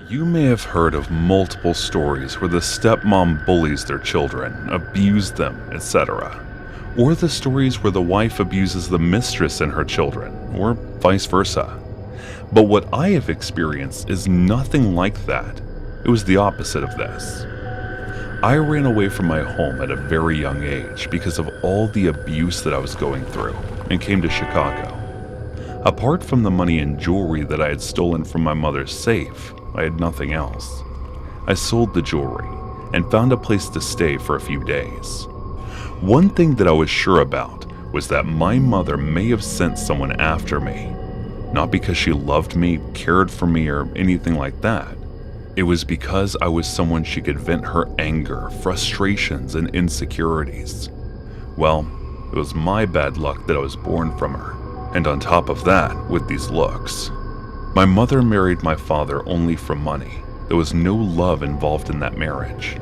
You may have heard of multiple stories where the stepmom bullies their children, abuse them, etc. Or the stories where the wife abuses the mistress and her children, or vice versa. But what I have experienced is nothing like that. It was the opposite of this. I ran away from my home at a very young age because of all the abuse that I was going through and came to Chicago. Apart from the money and jewelry that I had stolen from my mother's safe, I had nothing else. I sold the jewelry and found a place to stay for a few days. One thing that I was sure about was that my mother may have sent someone after me. Not because she loved me, cared for me, or anything like that. It was because I was someone she could vent her anger, frustrations, and insecurities. Well, it was my bad luck that I was born from her. And on top of that, with these looks. My mother married my father only for money. There was no love involved in that marriage.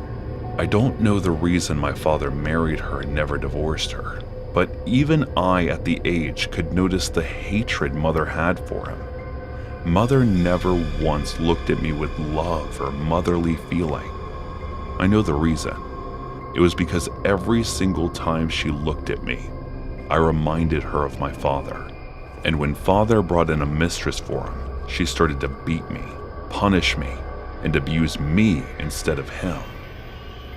I don't know the reason my father married her and never divorced her, but even I at the age could notice the hatred Mother had for him. Mother never once looked at me with love or motherly feeling. I know the reason. It was because every single time she looked at me, I reminded her of my father. And when father brought in a mistress for him, she started to beat me, punish me, and abuse me instead of him.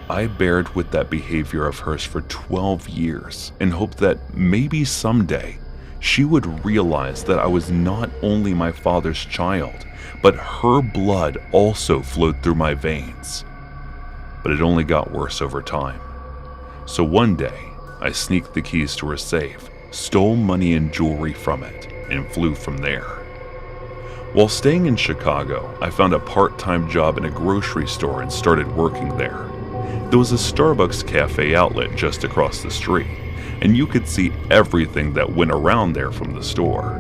I bared with that behavior of hers for 12 years and hoped that maybe someday she would realize that I was not only my father's child, but her blood also flowed through my veins. But it only got worse over time. So one day, I sneaked the keys to her safe, stole money and jewelry from it, and flew from there. While staying in Chicago, I found a part-time job in a grocery store and started working there. There was a Starbucks cafe outlet just across the street, and you could see everything that went around there from the store.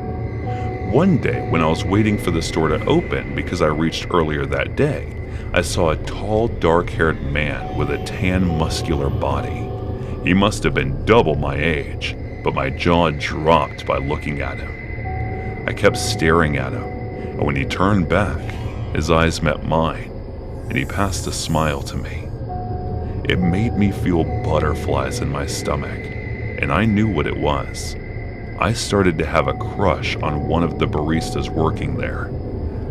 One day, when I was waiting for the store to open because I reached earlier that day, I saw a tall, dark-haired man with a tan, muscular body. He must have been double my age, but my jaw dropped by looking at him. I kept staring at him, and when he turned back, his eyes met mine, and he passed a smile to me. It made me feel butterflies in my stomach, and I knew what it was. I started to have a crush on one of the baristas working there.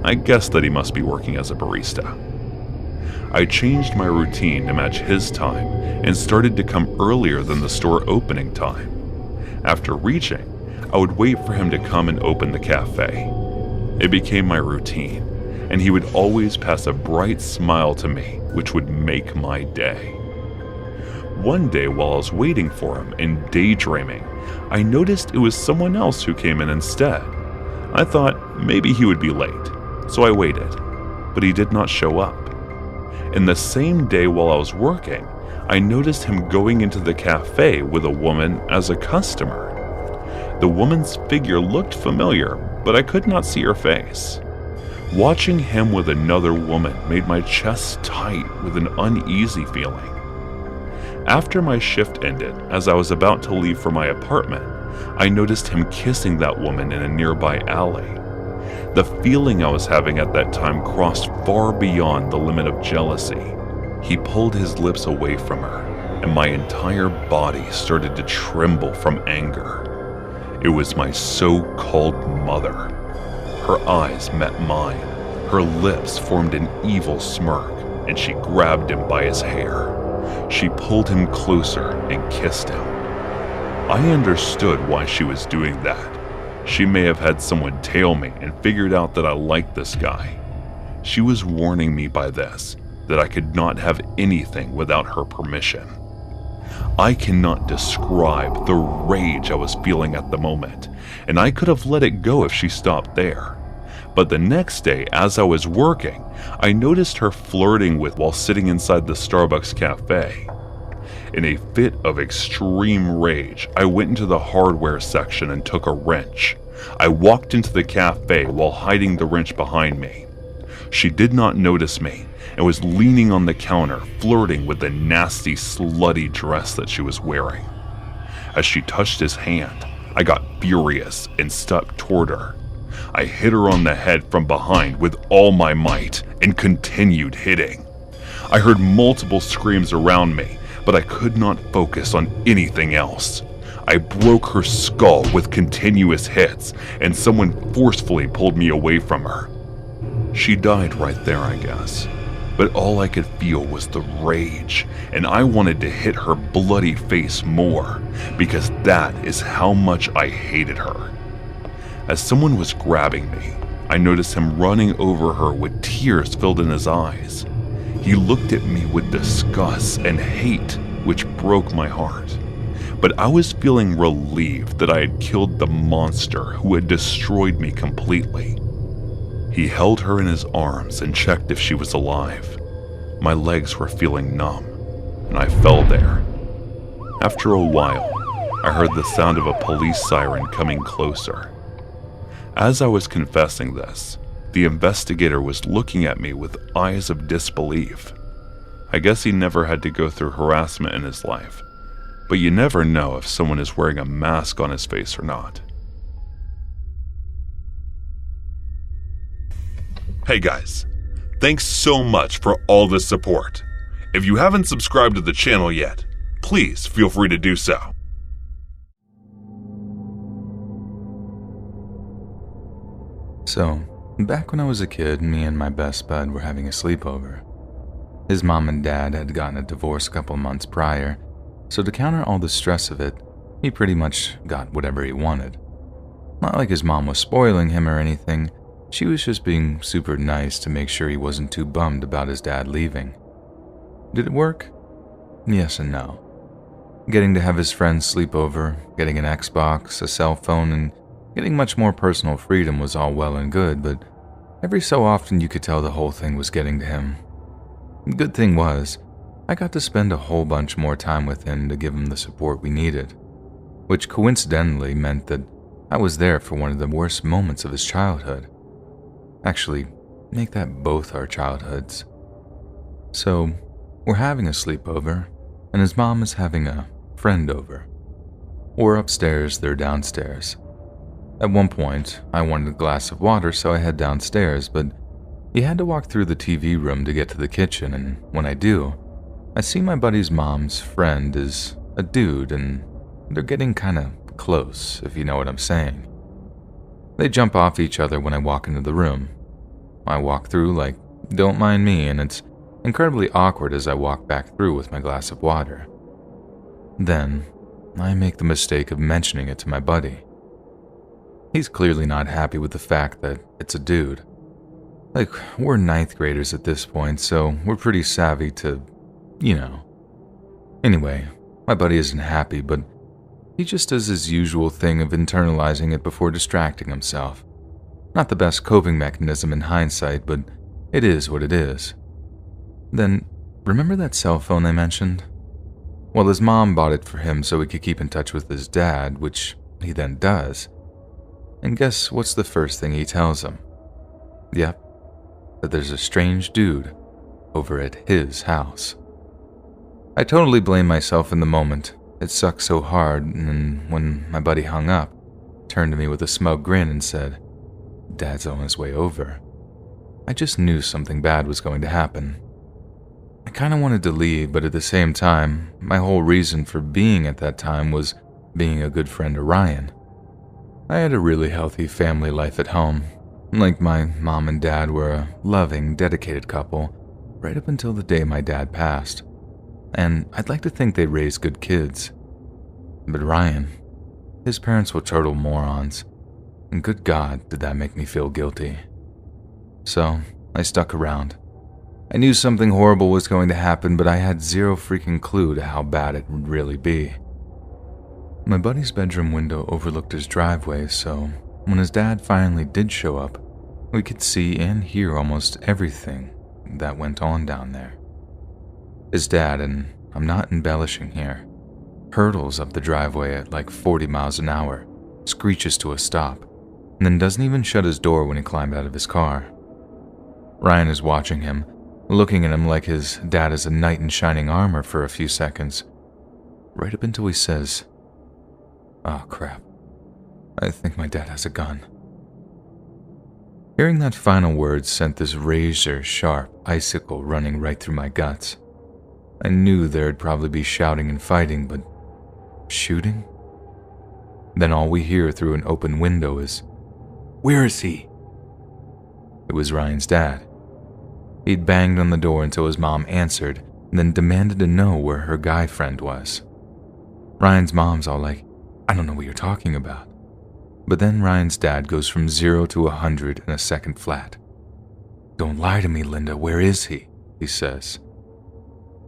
I guessed that he must be working as a barista. I changed my routine to match his time and started to come earlier than the store opening time. After reaching, I would wait for him to come and open the cafe. It became my routine, and he would always pass a bright smile to me, which would make my day. One day while I was waiting for him and daydreaming, I noticed it was someone else who came in instead. I thought maybe he would be late, so I waited, but he did not show up. And the same day while I was working, I noticed him going into the cafe with a woman as a customer. The woman's figure looked familiar, but I could not see her face. Watching him with another woman made my chest tight with an uneasy feeling. After my shift ended, as I was about to leave for my apartment, I noticed him kissing that woman in a nearby alley. The feeling I was having at that time crossed far beyond the limit of jealousy. He pulled his lips away from her, and my entire body started to tremble from anger. It was my so-called mother. Her eyes met mine. Her lips formed an evil smirk, and she grabbed him by his hair. She pulled him closer and kissed him. I understood why she was doing that. She may have had someone tail me and figured out that I liked this guy. She was warning me by this, that I could not have anything without her permission. I cannot describe the rage I was feeling at the moment, and I could have let it go if she stopped there. But the next day, as I was working, I noticed her flirting with while sitting inside the Starbucks cafe. In a fit of extreme rage, I went into the hardware section and took a wrench. I walked into the cafe while hiding the wrench behind me. She did not notice me and was leaning on the counter, flirting with the nasty, slutty dress that she was wearing. As she touched his hand, I got furious and stepped toward her. I hit her on the head from behind with all my might and continued hitting. I heard multiple screams around me, but I could not focus on anything else. I broke her skull with continuous hits, and someone forcefully pulled me away from her. She died right there, I guess. But all I could feel was the rage, and I wanted to hit her bloody face more, because that is how much I hated her. As someone was grabbing me, I noticed him running over her with tears filled in his eyes. He looked at me with disgust and hate, which broke my heart. But I was feeling relieved that I had killed the monster who had destroyed me completely. He held her in his arms and checked if she was alive. My legs were feeling numb, and I fell there. After a while, I heard the sound of a police siren coming closer. As I was confessing this, the investigator was looking at me with eyes of disbelief. I guess he never had to go through harassment in his life, but you never know if someone is wearing a mask on his face or not. Hey guys, thanks so much for all the support. If you haven't subscribed to the channel yet, please feel free to do so. So, back when I was a kid, me and my best bud were having a sleepover. His mom and dad had gotten a divorce a couple months prior, so to counter all the stress of it, he pretty much got whatever he wanted. Not like his mom was spoiling him or anything, she was just being super nice to make sure he wasn't too bummed about his dad leaving. Did it work? Yes and no. Getting to have his friends sleep over, getting an Xbox, a cell phone, and getting much more personal freedom was all well and good, but every so often you could tell the whole thing was getting to him. The good thing was, I got to spend a whole bunch more time with him to give him the support we needed, which coincidentally meant that I was there for one of the worst moments of his childhood. Actually, make that both our childhoods. So, we're having a sleepover, and his mom is having a friend over. We're upstairs, they're downstairs. At one point, I wanted a glass of water, so I head downstairs, but he had to walk through the TV room to get to the kitchen, and when I do, I see my buddy's mom's friend is a dude, and they're getting kinda close, if you know what I'm saying. They jump off each other when I walk into the room. I walk through like, don't mind me, and it's incredibly awkward as I walk back through with my glass of water. Then, I make the mistake of mentioning it to my buddy. He's clearly not happy with the fact that it's a dude. Like, we're 9th graders at this point, so we're pretty savvy to, you know. Anyway, my buddy isn't happy, but he just does his usual thing of internalizing it before distracting himself. Not the best coping mechanism in hindsight, but it is what it is. Then, remember that cell phone I mentioned? Well, his mom bought it for him so he could keep in touch with his dad, which he then does. And guess what's the first thing he tells him? Yep, that there's a strange dude over at his house. I totally blame myself in the moment. It sucked so hard, and when my buddy hung up, turned to me with a smug grin and said, "Dad's on his way over." I just knew something bad was going to happen. I kinda wanted to leave, but at the same time, my whole reason for being at that time was being a good friend to Ryan. I had a really healthy family life at home. Like, my mom and dad were a loving, dedicated couple, right up until the day my dad passed. And I'd like to think they raised good kids. But Ryan, his parents were total morons. And good God, did that make me feel guilty. So, I stuck around. I knew something horrible was going to happen, but I had zero freaking clue to how bad it would really be. My buddy's bedroom window overlooked his driveway, so when his dad finally did show up, we could see and hear almost everything that went on down there. His dad, and I'm not embellishing here, hurtles up the driveway at like 40 miles an hour, screeches to a stop, and then doesn't even shut his door when he climbed out of his car. Ryan is watching him, looking at him like his dad is a knight in shining armor for a few seconds, right up until he says, "Oh crap, I think my dad has a gun." Hearing that final word sent this razor-sharp icicle running right through my guts. I knew there'd probably be shouting and fighting, but shooting? Then all we hear through an open window is, "Where is he?" It was Ryan's dad. He'd banged on the door until his mom answered, and then demanded to know where her guy friend was. Ryan's mom's all like, "I don't know what you're talking about." But then Ryan's dad goes from 0 to 100 in a second flat. "Don't lie to me, Linda, where is he?" he says.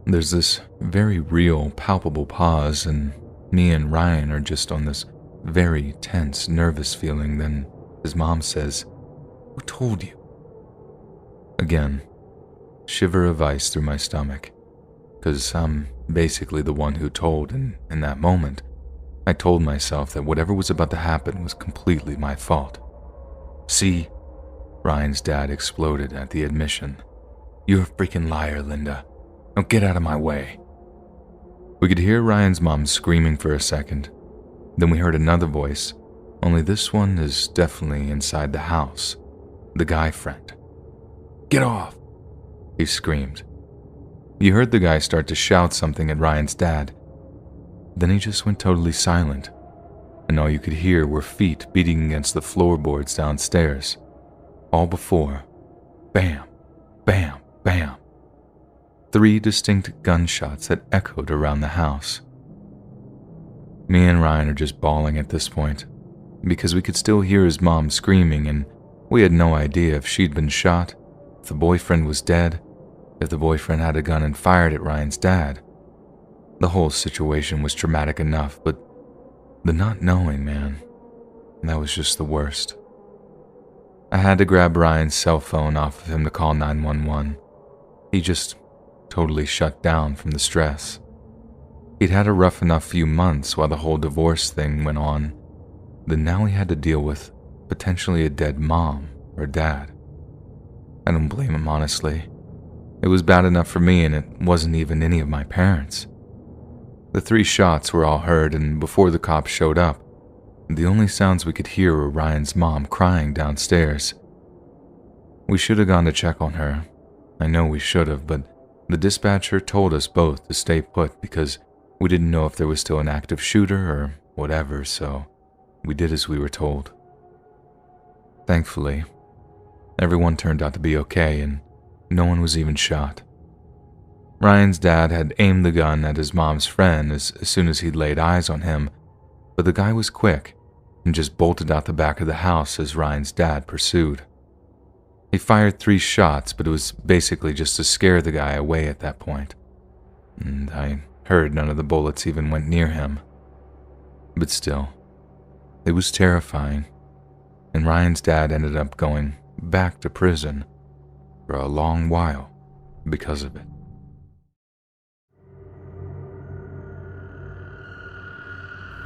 There's this very real, palpable pause, and me and Ryan are just on this very tense, nervous feeling. Then his mom says, "Who told you?" Again, shiver of ice through my stomach, because I'm basically the one who told, and in that moment, I told myself that whatever was about to happen was completely my fault. "See?" Ryan's dad exploded at the admission. "You're a freaking liar, Linda. Now get out of my way." We could hear Ryan's mom screaming for a second. Then we heard another voice, only this one is definitely inside the house. The guy friend. "Get off!" he screamed. You heard the guy start to shout something at Ryan's dad. Then he just went totally silent, and all you could hear were feet beating against the floorboards downstairs. All before, bam, bam, bam. 3 distinct gunshots that echoed around the house. Me and Ryan are just bawling at this point, because we could still hear his mom screaming, and we had no idea if she'd been shot, if the boyfriend was dead, if the boyfriend had a gun and fired at Ryan's dad. The whole situation was traumatic enough, but the not knowing, man, that was just the worst. I had to grab Ryan's cell phone off of him to call 911. He just totally shut down from the stress. He'd had a rough enough few months while the whole divorce thing went on, then now he had to deal with potentially a dead mom or dad. I don't blame him, honestly. It was bad enough for me, and it wasn't even any of my parents. The 3 shots were all heard, and before the cops showed up, the only sounds we could hear were Ryan's mom crying downstairs. We should have gone to check on her. I know we should have, but the dispatcher told us both to stay put because we didn't know if there was still an active shooter or whatever, so we did as we were told. Thankfully, everyone turned out to be okay, and no one was even shot. Ryan's dad had aimed the gun at his mom's friend as soon as he'd laid eyes on him, but the guy was quick and just bolted out the back of the house as Ryan's dad pursued. He fired 3 shots, but it was basically just to scare the guy away at that point, and I heard none of the bullets even went near him. But still, it was terrifying, and Ryan's dad ended up going back to prison for a long while because of it.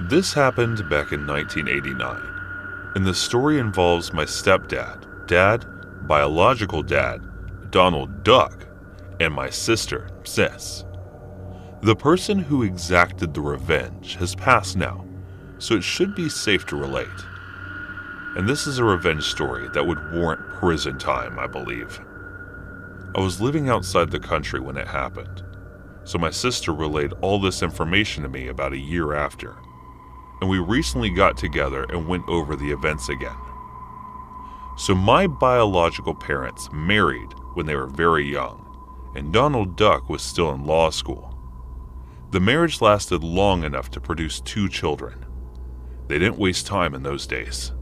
This happened back in 1989, and the story involves my stepdad, dad, biological dad, Donald Duck, and my sister, Sis. The person who exacted the revenge has passed now, so it should be safe to relate. And this is a revenge story that would warrant prison time, I believe. I was living outside the country when it happened, so my sister relayed all this information to me about a year after, and we recently got together and went over the events again. So my biological parents married when they were very young, and Donald Duck was still in law school. The marriage lasted long enough to produce 2 children. They didn't waste time in those days.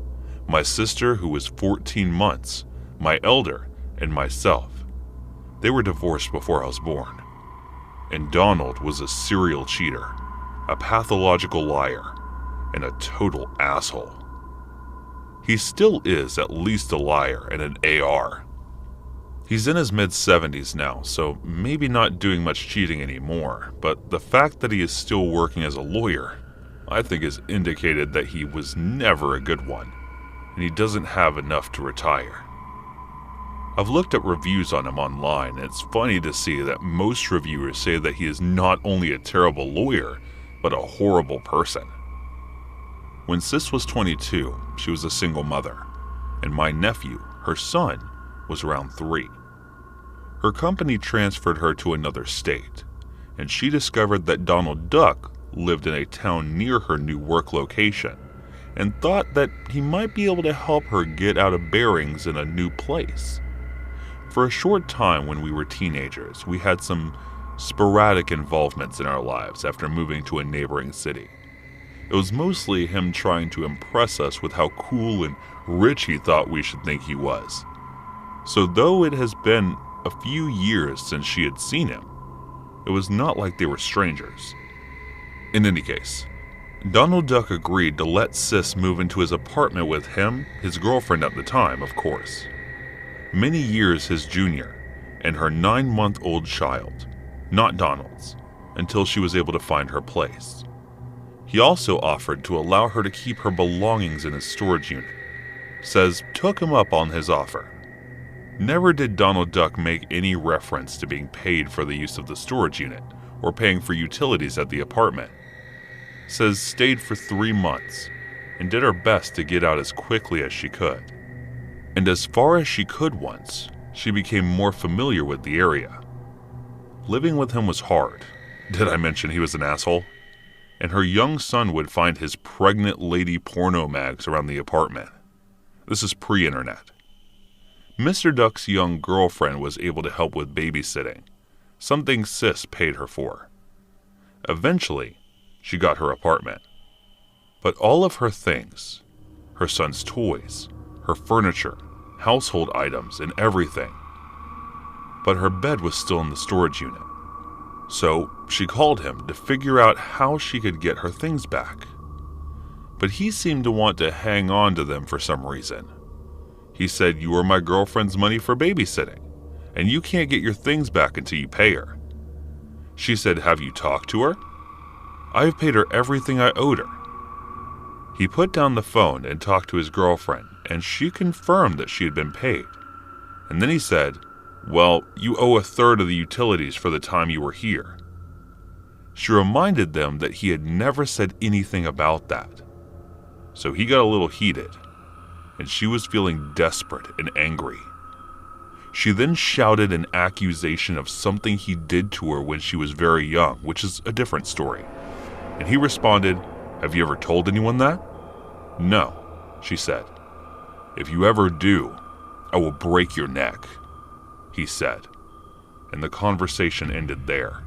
My sister, who was 14 months, my elder, and myself. They were divorced before I was born. And Donald was a serial cheater, a pathological liar, and a total asshole. He still is at least a liar and an AR. He's in his mid-70s now, so maybe not doing much cheating anymore, but the fact that he is still working as a lawyer, I think has indicated that he was never a good one, and he doesn't have enough to retire. I've looked at reviews on him online, and it's funny to see that most reviewers say that he is not only a terrible lawyer, but a horrible person. When Sis was 22, she was a single mother, and my nephew, Her son was around 3. Her company transferred her to another state, and she discovered that Donald Duck lived in a town near her new work location and thought that he might be able to help her get out of bearings in a new place. For a short time when we were teenagers, we had some sporadic involvements in our lives after moving to a neighboring city. It was mostly him trying to impress us with how cool and rich he thought we should think he was. So though it has been a few years since she had seen him, it was not like they were strangers. In any case, Donald Duck agreed to let Sis move into his apartment with him, his girlfriend at the time, of course, many years his junior, and her 9-month-old child, not Donald's, until she was able to find her place. He also offered to allow her to keep her belongings in his storage unit. Says took him up on his offer. Never did Donald Duck make any reference to being paid for the use of the storage unit or paying for utilities at the apartment. Says stayed for 3 months and did her best to get out as quickly as she could. And as far as she could once, she became more familiar with the area. Living with him was hard. Did I mention he was an asshole? And her young son would find his pregnant lady porno mags around the apartment. This is pre-internet. Mr. Duck's young girlfriend was able to help with babysitting, something Sis paid her for. Eventually, she got her apartment. But all of her things, her son's toys, her furniture, household items, and everything. But her bed was still in the storage unit. So she called him to figure out how she could get her things back. But he seemed to want to hang on to them for some reason. He said, "You are my girlfriend's money for babysitting, and you can't get your things back until you pay her." She said, "Have you talked to her?" "I've paid her everything I owed her." He put down the phone and talked to his girlfriend, and she confirmed that she had been paid. And then he said, "Well, you owe 1/3 of the utilities for the time you were here." She reminded them that he had never said anything about that. So he got a little heated, and she was feeling desperate and angry. She then shouted an accusation of something he did to her when she was very young, which is a different story. And he responded, "Have you ever told anyone that?" "No," she said. "If you ever do, I will break your neck," he said. And the conversation ended there.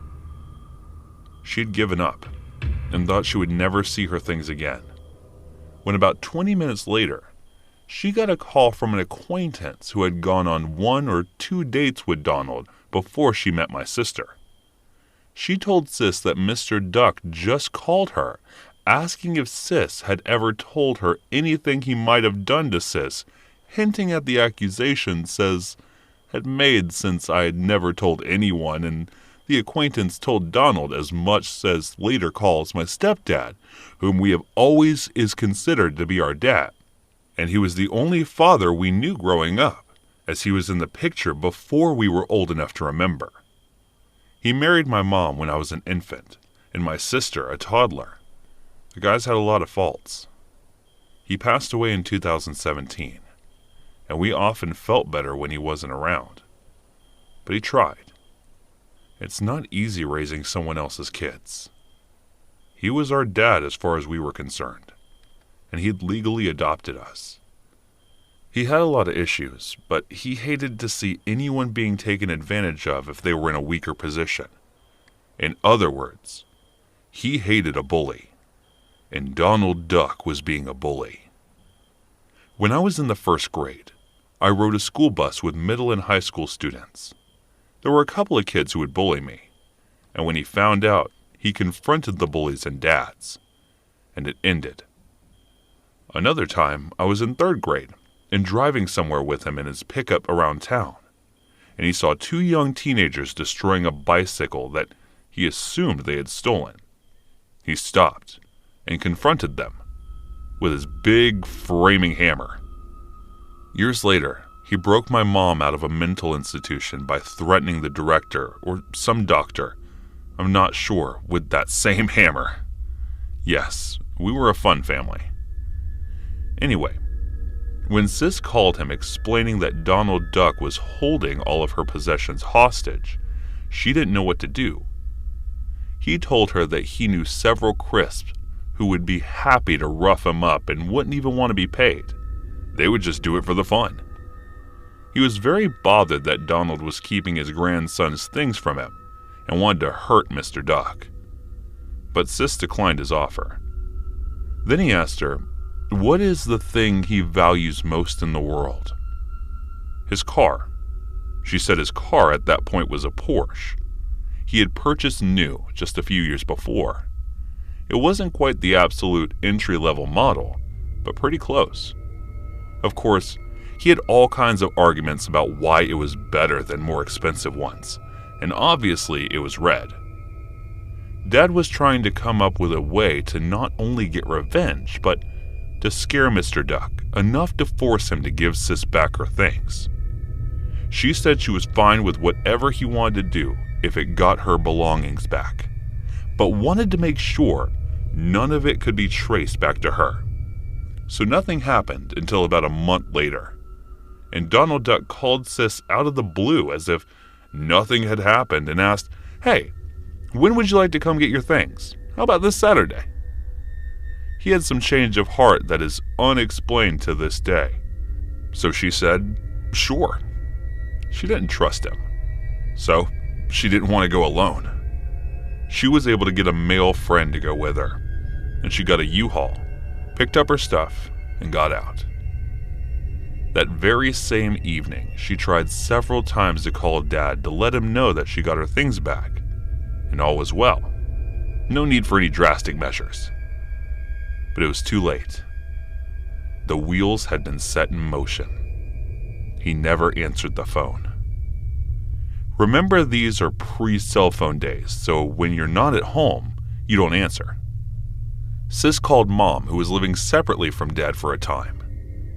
She had given up and thought she would never see her things again. When about 20 minutes later, she got a call from an acquaintance who had gone on 1 or 2 dates with Donald before she met my sister. She told Sis that Mr. Duck just called her, asking if Sis had ever told her anything he might have done to Sis, hinting at the accusation Sis had made since I had never told anyone, and the acquaintance told Donald as much Sis later calls my stepdad, whom we have always is considered to be our dad. And he was the only father we knew growing up, as he was in the picture before we were old enough to remember. He married my mom when I was an infant, and my sister a toddler. The guy's had a lot of faults. He passed away in 2017, and we often felt better when he wasn't around. But he tried. It's not easy raising someone else's kids. He was our dad as far as we were concerned, and he'd legally adopted us. He had a lot of issues, but he hated to see anyone being taken advantage of if they were in a weaker position. In other words, he hated a bully, and Donald Duck was being a bully. When I was in the 1st grade, I rode a school bus with middle and high school students. There were a couple of kids who would bully me, and when he found out, he confronted the bullies and dads, and it ended. Another time, I was in 3rd grade and driving somewhere with him in his pickup around town, and he saw 2 young teenagers destroying a bicycle that he assumed they had stolen. He stopped and confronted them with his big framing hammer. Years later, he broke my mom out of a mental institution by threatening the director or some doctor, I'm not sure, with that same hammer. Yes, we were a fun family. Anyway, When Sis called him explaining that Donald Duck was holding all of her possessions hostage, she didn't know what to do. He told her that he knew several crisps who would be happy to rough him up and wouldn't even want to be paid. They would just do it for the fun. He was very bothered that Donald was keeping his grandson's things from him and wanted to hurt Mr. Duck. But Sis declined his offer. Then he asked her, what is the thing he values most in the world? His car. She said his car at that point was a Porsche. He had purchased new just a few years before. It wasn't quite the absolute entry-level model, but pretty close. Of course, he had all kinds of arguments about why it was better than more expensive ones, and obviously it was red. Dad was trying to come up with a way to not only get revenge, but to scare Mr. Duck enough to force him to give Sis back her things. She said she was fine with whatever he wanted to do if it got her belongings back, but wanted to make sure none of it could be traced back to her. So nothing happened until about a month later, and Donald Duck called Sis out of the blue as if nothing had happened and asked, "Hey, when would you like to come get your things? How about this Saturday?" He had some change of heart that is unexplained to this day. So she said, sure. She didn't trust him. So she didn't want to go alone. She was able to get a male friend to go with her, and she got a U-Haul, picked up her stuff, and got out. That very same evening, she tried several times to call Dad to let him know that she got her things back, and all was well. No need for any drastic measures. But it was too late. The wheels had been set in motion. He never answered the phone. Remember, these are pre-cell phone days, so when you're not at home, you don't answer. Sis called Mom, who was living separately from Dad for a time.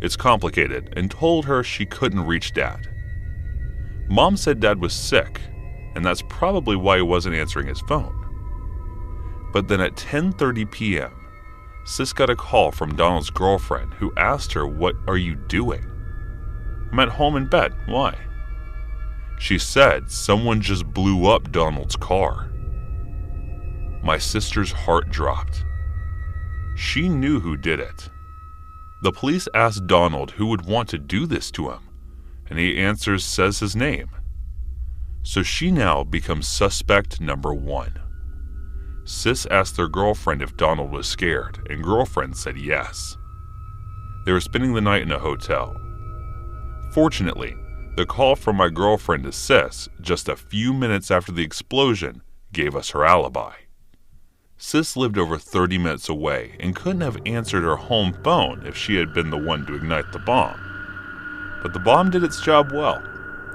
It's complicated, and told her she couldn't reach Dad. Mom said Dad was sick, and that's probably why he wasn't answering his phone. But then at 10:30 p.m., Sis got a call from Donald's girlfriend who asked her, "What are you doing?" "I'm at home in bed. Why?" She said someone just blew up Donald's car. My sister's heart dropped. She knew who did it. The police asked Donald who would want to do this to him, and he says his name. So she now becomes suspect number one. Sis asked their girlfriend if Donald was scared, and girlfriend said yes. They were spending the night in a hotel. Fortunately, the call from my girlfriend to Sis just a few minutes after the explosion gave us her alibi. Sis lived over 30 minutes away and couldn't have answered her home phone if she had been the one to ignite the bomb. But the bomb did its job well.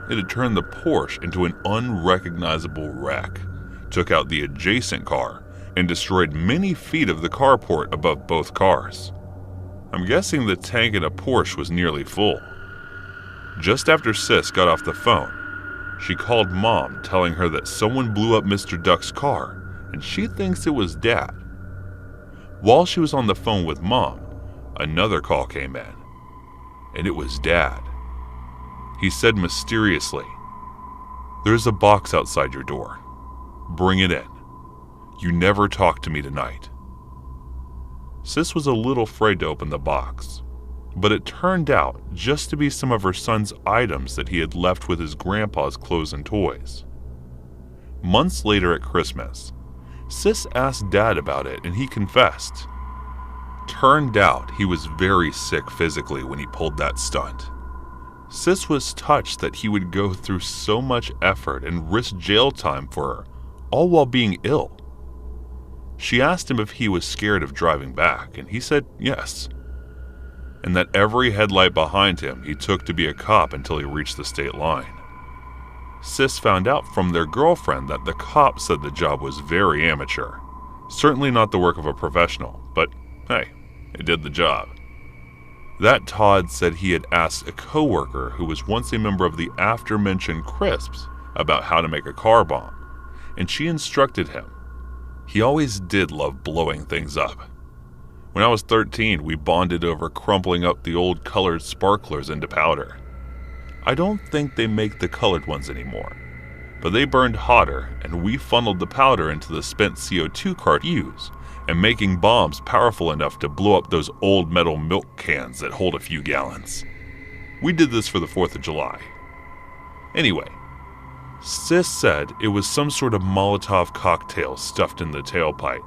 It had turned the Porsche into an unrecognizable wreck, took out the adjacent car, and destroyed many feet of the carport above both cars. I'm guessing the tank in a Porsche was nearly full. Just after Sis got off the phone, she called Mom telling her that someone blew up Mr. Duck's car, and she thinks it was Dad. While she was on the phone with Mom, another call came in, and it was Dad. He said mysteriously, "There's a box outside your door. Bring it in. You never talked to me tonight." Sis was a little afraid to open the box, but it turned out just to be some of her son's items that he had left with his grandpa's clothes and toys. Months later at Christmas, Sis asked Dad about it and he confessed. Turned out he was very sick physically when he pulled that stunt. Sis was touched that he would go through so much effort and risk jail time for her, all while being ill. She asked him if he was scared of driving back, and he said yes, and that every headlight behind him he took to be a cop until he reached the state line. Sis found out from their girlfriend that the cop said the job was very amateur, certainly not the work of a professional, but hey, it did the job. That Todd said he had asked a coworker who was once a member of the after-mentioned Crisps about how to make a car bomb, and she instructed him. He always did love blowing things up. When I was 13, we bonded over crumpling up the old colored sparklers into powder. I don't think they make the colored ones anymore, but they burned hotter, and we funneled the powder into the spent CO2 cart used, and making bombs powerful enough to blow up those old metal milk cans that hold a few gallons. We did this for the 4th of July. Anyway, Sis said it was some sort of Molotov cocktail stuffed in the tailpipe,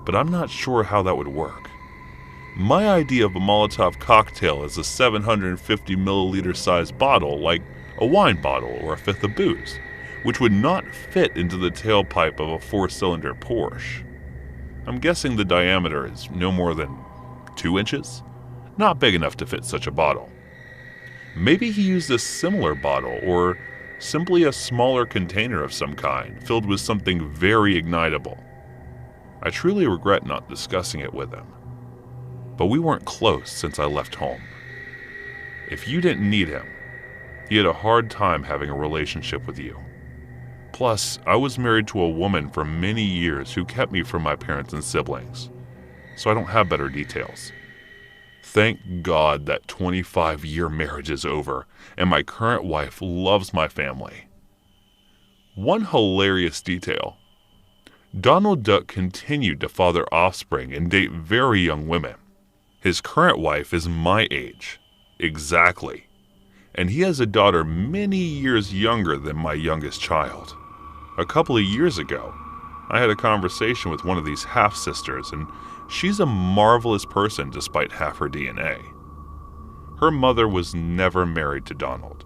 but I'm not sure how that would work. My idea of a Molotov cocktail is a 750 milliliter size bottle like a wine bottle or a fifth of booze, which would not fit into the tailpipe of a 4-cylinder Porsche. I'm guessing the diameter is no more than 2 inches? Not big enough to fit such a bottle. Maybe he used a similar bottle or simply a smaller container of some kind filled with something very ignitable. I truly regret not discussing it with him. But we weren't close since I left home. If you didn't need him, he had a hard time having a relationship with you. Plus, I was married to a woman for many years who kept me from my parents and siblings, so I don't have better details. Thank God that 25-year marriage is over, and my current wife loves my family. One hilarious detail. Donald Duck continued to father offspring and date very young women. His current wife is my age, exactly, and he has a daughter many years younger than my youngest child. A couple of years ago, I had a conversation with one of these half-sisters, and she's a marvelous person despite half her DNA. Her mother was never married to Donald,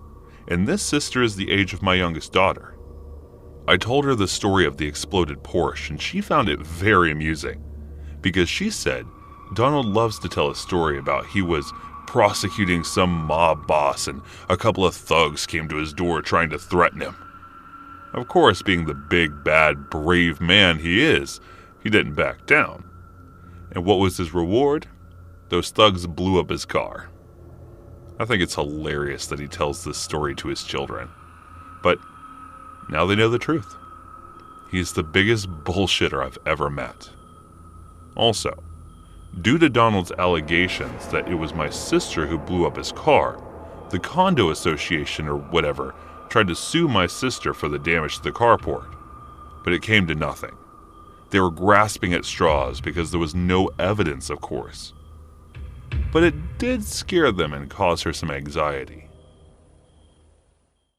and this sister is the age of my youngest daughter. I told her the story of the exploded Porsche, and she found it very amusing, because she said Donald loves to tell a story about he was prosecuting some mob boss and a couple of thugs came to his door trying to threaten him. Of course, being the big, bad, brave man he is, he didn't back down. And what was his reward? Those thugs blew up his car. I think it's hilarious that he tells this story to his children. But now they know the truth. He's the biggest bullshitter I've ever met. Also, due to Donald's allegations that it was my sister who blew up his car, the condo association or whatever tried to sue my sister for the damage to the carport, but it came to nothing. They were grasping at straws because there was no evidence, of course. But it did scare them and cause her some anxiety.